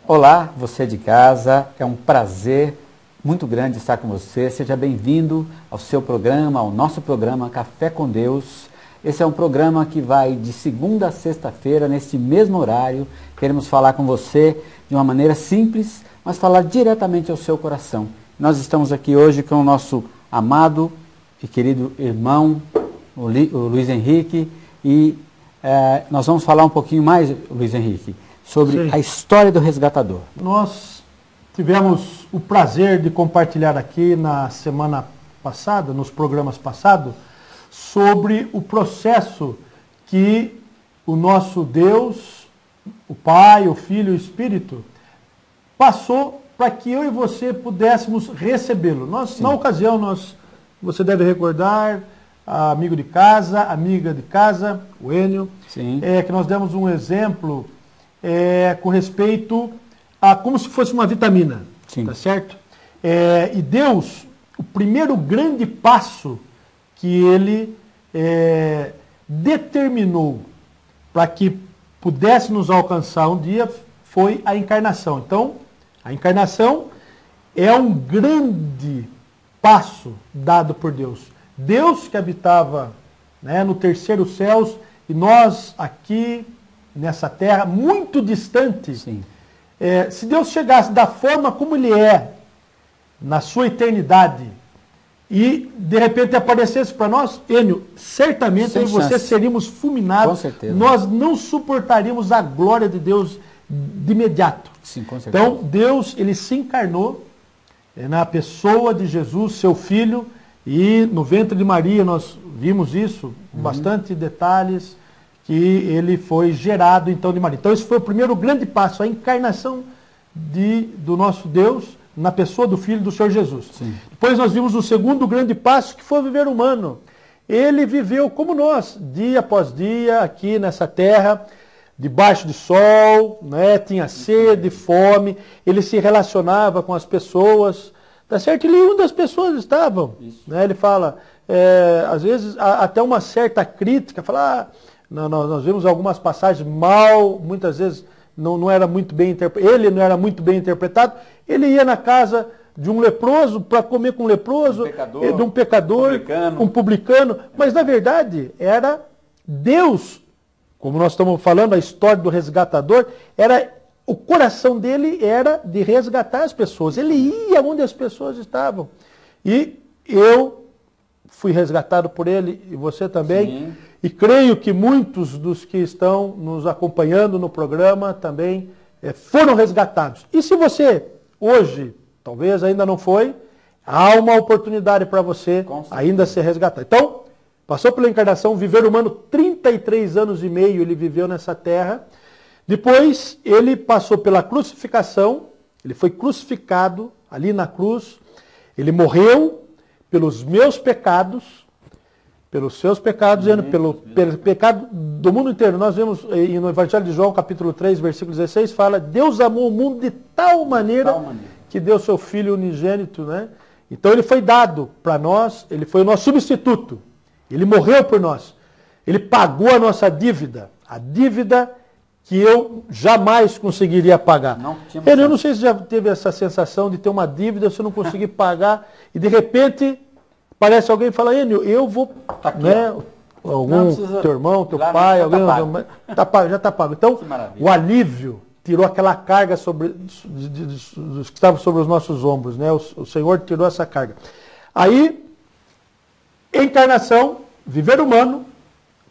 Olá, você de casa, é um prazer muito grande estar com você. Seja bem-vindo ao seu programa, ao nosso programa Café com Deus. Esse é um programa que vai de segunda a sexta-feira, neste mesmo horário. Queremos falar com você de uma maneira simples, mas falar diretamente ao seu coração. Nós estamos aqui hoje com o nosso amado e querido irmão, o Luiz Henrique, e nós vamos falar um pouquinho mais, Luiz Henrique, sobre a história do resgatador. Nós tivemos o prazer de compartilhar aqui na semana passada, nos programas passados, sobre o processo que o nosso Deus, o Pai, o Filho e o Espírito, passou para que eu e você pudéssemos recebê-lo. Na ocasião, você deve recordar, amigo de casa, amiga de casa, o Enio, que nós demos um exemplo com respeito a como se fosse uma vitamina, tá certo? E Deus, o primeiro grande passo que Ele determinou para que pudesse nos alcançar um dia foi a encarnação. Então, a encarnação é um grande passo dado por Deus. Deus que habitava, no terceiro céu, e nós aqui nessa terra, muito distante. Se Deus chegasse da forma como Ele é, na sua eternidade, e de repente aparecesse para nós, Enio, certamente eu e você seríamos fulminados. Com certeza. Nós não suportaríamos a glória de Deus de imediato. Sim, com certeza. Então, Deus, Ele se encarnou na pessoa de Jesus, seu Filho, e no ventre de Maria nós vimos isso, com bastante detalhes, que ele foi gerado então de Maria. Então esse foi o primeiro grande passo, a encarnação do nosso Deus na pessoa do Filho do Senhor Jesus. Depois nós vimos o segundo grande passo, que foi o viver humano. Ele viveu como nós, dia após dia, aqui nessa terra, debaixo do sol, tinha sede, fome, ele se relacionava com as pessoas, tá certo? E onde as pessoas estavam. Ele fala, às vezes, até uma certa crítica, fala, nós vimos algumas passagens mal, muitas vezes não era muito bem interpretado, ele não era muito bem interpretado, ele ia na casa de um leproso para comer com um leproso, de um pecador, um publicano, mas na verdade era Deus, como nós estamos falando, a história do resgatador, o coração dele era de resgatar as pessoas, ele ia onde as pessoas estavam, e eu fui resgatado por ele, e você também. E creio que muitos dos que estão nos acompanhando no programa também foram resgatados. E se você hoje, talvez ainda não foi, há uma oportunidade para você ainda ser resgatado. Então, passou pela encarnação, viver humano, 33 anos e meio ele viveu nessa terra. Depois ele passou pela crucificação, ele foi crucificado ali na cruz, ele morreu pelos meus pecados, pelos seus pecados, pelo pecado do mundo inteiro. Nós vemos no Evangelho de João, capítulo 3, versículo 16, fala, Deus amou o mundo de tal maneira que deu seu Filho unigênito, Então ele foi dado para nós, ele foi o nosso substituto, ele morreu por nós, ele pagou a nossa dívida, a dívida que eu jamais conseguiria pagar. Eu não sei se já teve essa sensação de ter uma dívida, você não conseguir pagar, e de repente parece alguém e fala, Enio, eu vou, teu irmão, teu pai, alguém, já está pago. Então, o alívio tirou aquela carga dos que estavam sobre os nossos ombros, O Senhor tirou essa carga. Aí, encarnação, viver humano,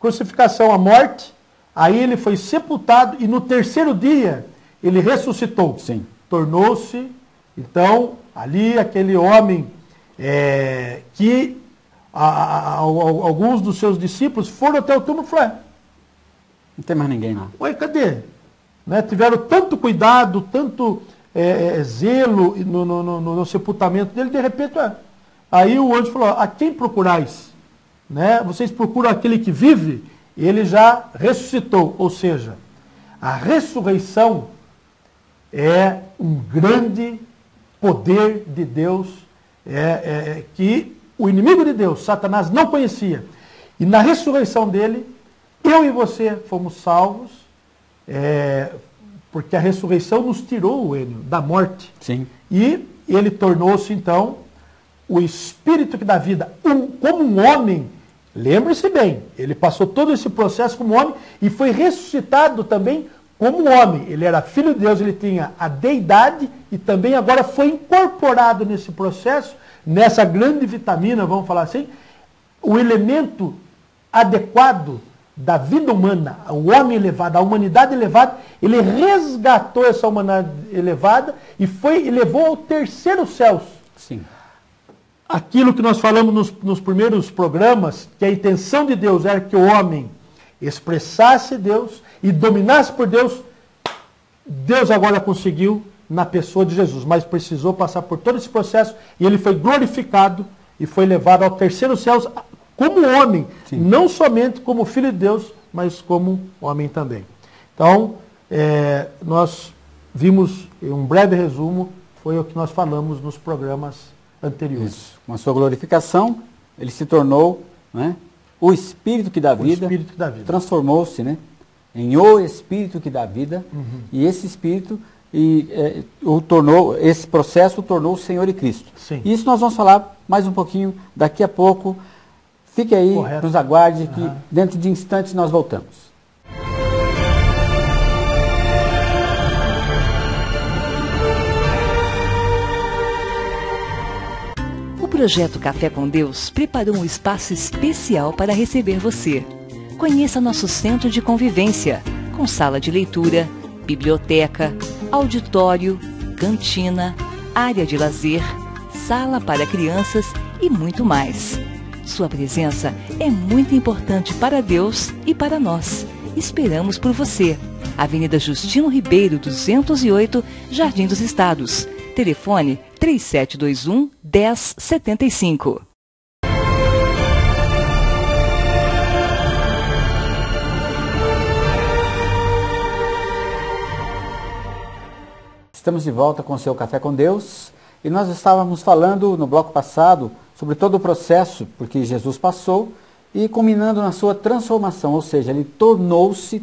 crucificação, a morte, aí ele foi sepultado e no terceiro dia ele ressuscitou. Tornou-se, então, ali aquele homem que alguns dos seus discípulos foram até o túmulo e falaram, não tem mais ninguém lá. Ué, cadê? Tiveram tanto cuidado, tanto zelo no sepultamento dele, de repente, aí o anjo falou, a quem procurais? Vocês procuram aquele que vive? Ele já ressuscitou, ou seja, a ressurreição é um grande poder de Deus, que o inimigo de Deus, Satanás, não conhecia. E na ressurreição dele, eu e você fomos salvos, porque a ressurreição nos tirou, Enio, da morte. Sim. E ele tornou-se, então, o Espírito que dá vida. Como um homem, lembre-se bem, ele passou todo esse processo como homem e foi ressuscitado também como homem. Ele era filho de Deus, ele tinha a deidade e também agora foi incorporado nesse processo, nessa grande vitamina, vamos falar assim, o elemento adequado da vida humana, o homem elevado, a humanidade elevada, ele resgatou essa humanidade elevada e levou ao terceiro céu. Sim. Aquilo que nós falamos nos primeiros programas, que a intenção de Deus era que o homem expressasse Deus e dominasse por Deus, Deus agora conseguiu na pessoa de Jesus, mas precisou passar por todo esse processo e ele foi glorificado e foi levado ao terceiro céu como homem, sim, não somente como filho de Deus, mas como homem também. Então, nós vimos, em um breve resumo, foi o que nós falamos nos programas anteriores. Isso. Com a sua glorificação, ele se tornou, né, o Espírito que dá vida, transformou-se, né, em o Espírito que dá vida, e esse Espírito esse processo o tornou o Senhor e Cristo. Sim. E isso nós vamos falar mais um pouquinho daqui a pouco. Fique aí, correto, nos aguarde, que dentro de instantes nós voltamos. O projeto Café com Deus preparou um espaço especial para receber você. Conheça nosso centro de convivência, com sala de leitura, biblioteca, auditório, cantina, área de lazer, sala para crianças e muito mais. Sua presença é muito importante para Deus e para nós. Esperamos por você. Avenida Justino Ribeiro, 208, Jardim dos Estados. Telefone 3721-1075. Estamos de volta com o seu Café com Deus e nós estávamos falando no bloco passado sobre todo o processo porque Jesus passou e culminando na sua transformação, ou seja, ele tornou-se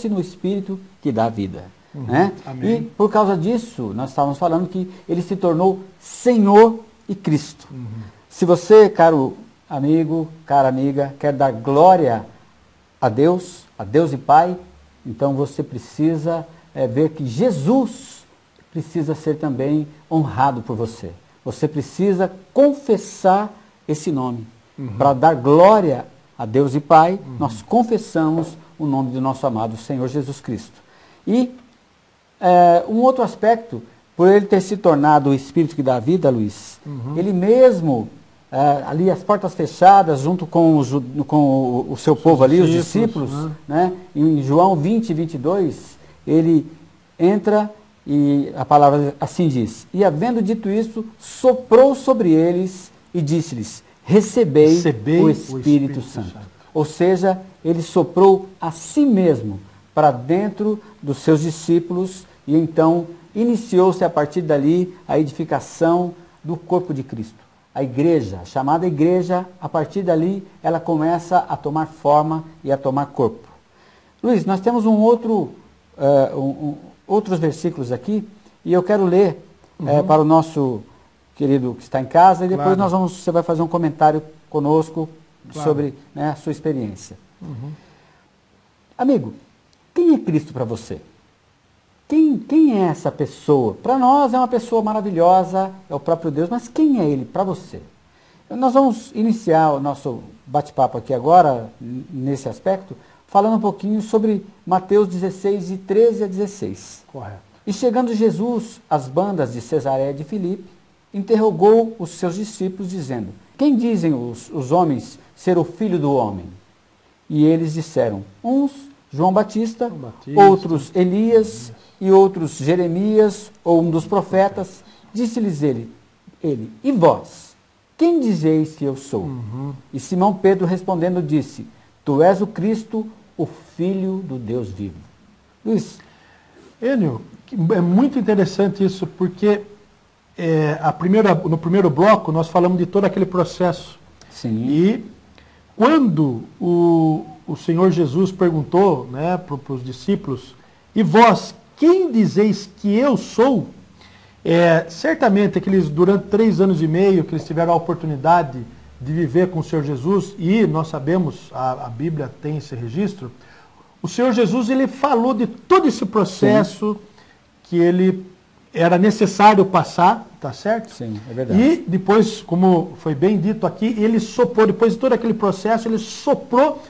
no Espírito que dá vida. Né? Amém. E por causa disso, nós estávamos falando que ele se tornou Senhor e Cristo. Se você, caro amigo, cara amiga, quer dar glória a Deus e Pai, então você precisa ver que Jesus precisa ser também honrado por você. Você precisa confessar esse nome. Para dar glória a Deus e Pai, nós confessamos o nome do nosso amado Senhor Jesus Cristo. E um outro aspecto, por ele ter se tornado o Espírito que dá vida, Luiz, ele mesmo, ali as portas fechadas, junto com o seu povo ali, os discípulos, né? Em João 20, 22, ele entra e a palavra assim diz: e havendo dito isso, soprou sobre eles e disse-lhes: recebei o Espírito Santo. Ou seja, ele soprou a si mesmo para dentro dos seus discípulos e então iniciou-se a partir dali a edificação do corpo de Cristo. A igreja, a chamada igreja, a partir dali ela começa a tomar forma e a tomar corpo. Luiz, nós temos outros versículos aqui e eu quero ler para o nosso querido que está em casa, e depois você vai fazer um comentário conosco sobre, né, a sua experiência. Amigo, quem é Cristo para você? Quem é essa pessoa? Para nós é uma pessoa maravilhosa, é o próprio Deus, mas quem é Ele para você? Nós vamos iniciar o nosso bate-papo aqui agora, nesse aspecto, falando um pouquinho sobre Mateus 16, de 13 a 16. Correto. E chegando Jesus às bandas de Cesareia de Filipe, interrogou os seus discípulos, dizendo: quem dizem os homens ser o Filho do Homem? E eles disseram: uns João Batista, outros Elias, e outros Jeremias, ou um dos profetas. Disse-lhes ele, e vós, quem dizeis que eu sou? E Simão Pedro respondendo disse: tu és o Cristo, o Filho do Deus vivo. Luiz. Enio, é muito interessante isso, porque no primeiro bloco nós falamos de todo aquele processo. Sim. E quando o Senhor Jesus perguntou, né, para os discípulos, E vós, quem dizeis que eu sou? Certamente aqueles, durante 3 anos e meio que eles tiveram a oportunidade de viver com o Senhor Jesus, e nós sabemos, a Bíblia tem esse registro, o Senhor Jesus ele falou de todo esse processo que ele era necessário passar, tá certo? Sim, é verdade. E depois, como foi bem dito aqui, ele soprou, depois de todo aquele processo, ele soprou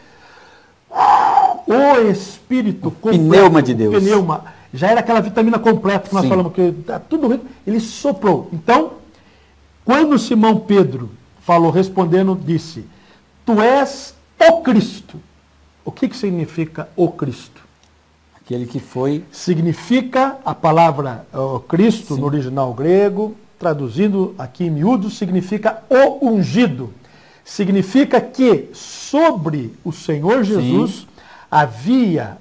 o Espírito completo. Pneuma de Deus. Pneuma. Já era aquela vitamina completa que nós falamos, que está tudo rico. Ele soprou. Então, quando Simão Pedro falou, respondendo, disse, tu és o Cristo. O que significa o Cristo? Aquele que foi... Significa, a palavra Cristo, no original grego, traduzindo aqui em miúdo, significa o ungido. Significa que sobre o Senhor Jesus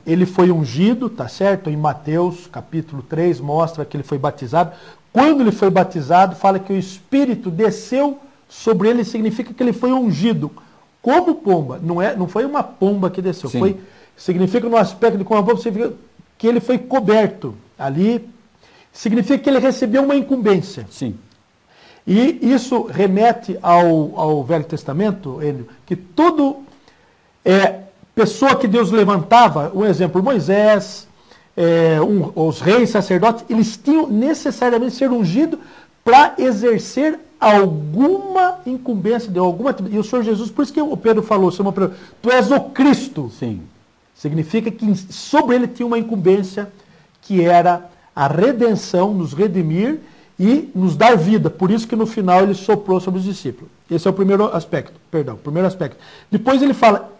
ele foi ungido, tá certo? Em Mateus capítulo 3 mostra que ele foi batizado. Quando ele foi batizado, fala que o Espírito desceu sobre ele, significa que ele foi ungido. Como pomba, não foi uma pomba que desceu, significa no aspecto de como uma pomba, significa que ele foi coberto ali, significa que ele recebeu uma incumbência. Sim. E isso remete ao Velho Testamento, que todo pessoa que Deus levantava, um exemplo, Moisés, os reis, sacerdotes, eles tinham necessariamente de ser ungidos para exercer alguma incumbência, e o Senhor Jesus, por isso que o Pedro falou, tu és o Cristo. Sim. Significa que sobre ele tinha uma incumbência que era a redenção, nos redimir e nos dar vida. Por isso que no final ele soprou sobre os discípulos. Esse é o primeiro aspecto. Depois ele fala,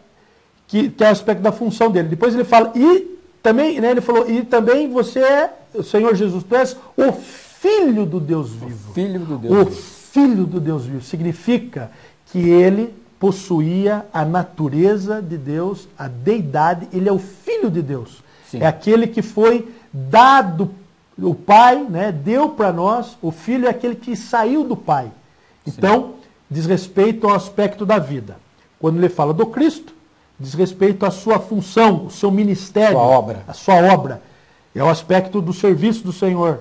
que é o aspecto da função dele. Depois ele fala, e também, ele falou, e também você o Senhor Jesus, tu és o Filho do Deus vivo. O Filho do Deus vivo. Filho do Deus vivo. Significa que ele possuía a natureza de Deus, a deidade, ele é o Filho de Deus. Sim. É aquele que foi dado, o Pai, deu para nós, o Filho é aquele que saiu do Pai. Então, diz respeito ao aspecto da vida. Quando ele fala do Cristo, diz respeito à sua função, o seu ministério, a sua obra. É o aspecto do serviço do Senhor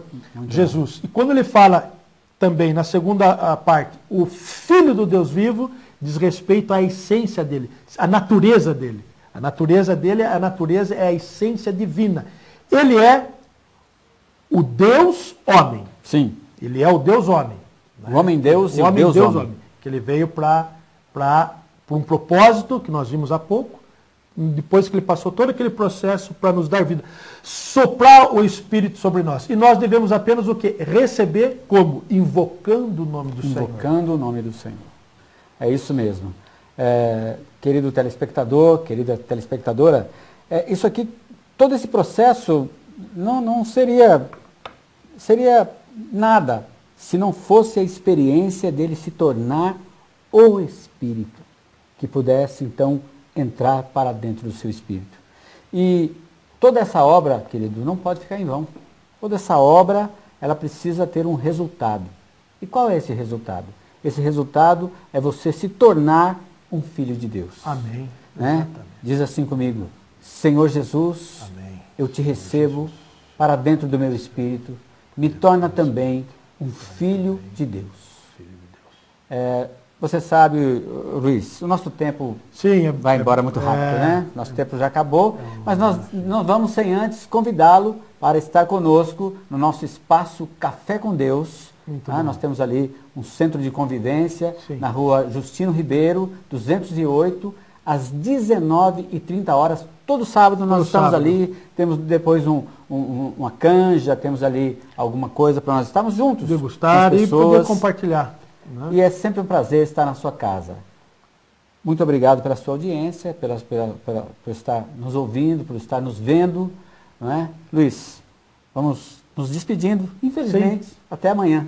Jesus. E quando ele fala também, na segunda parte, o Filho do Deus vivo, diz respeito à essência dele, à natureza dele. A natureza dele, é a essência divina. Ele é o Deus homem. Sim. Ele é o Deus homem. O homem Deus e o Deus homem. Que ele veio para um propósito que nós vimos há pouco, depois que ele passou todo aquele processo para nos dar vida. Soprar o Espírito sobre nós. E nós devemos apenas o quê? Receber como? Invocando o nome do Senhor. Invocando o nome do Senhor. É isso mesmo. Querido telespectador, querida telespectadora, isso aqui, todo esse processo não seria nada se não fosse a experiência dele se tornar o Espírito, que pudesse então entrar para dentro do seu espírito. E toda essa obra, querido, não pode ficar em vão. Toda essa obra, ela precisa ter um resultado. E qual é esse resultado? Esse resultado é você se tornar um filho de Deus. Amém. Diz assim comigo, Senhor Jesus, amém. Eu te recebo para dentro do meu espírito, me torna também um filho de Deus. Você sabe, Luiz, o nosso tempo vai embora muito rápido, né? Nosso tempo já acabou, mas nós não vamos sem antes convidá-lo para estar conosco no nosso espaço Café com Deus. Nós temos ali um centro de convivência na rua Justino Ribeiro, 208, às 19h30, todo sábado nós estamos ali, temos depois uma canja, temos ali alguma coisa para nós estarmos juntos. Degustar e poder compartilhar. E é sempre um prazer estar na sua casa. Muito obrigado pela sua audiência, por estar nos ouvindo, por estar nos vendo. Não é? Luiz, vamos nos despedindo, infelizmente. Até amanhã.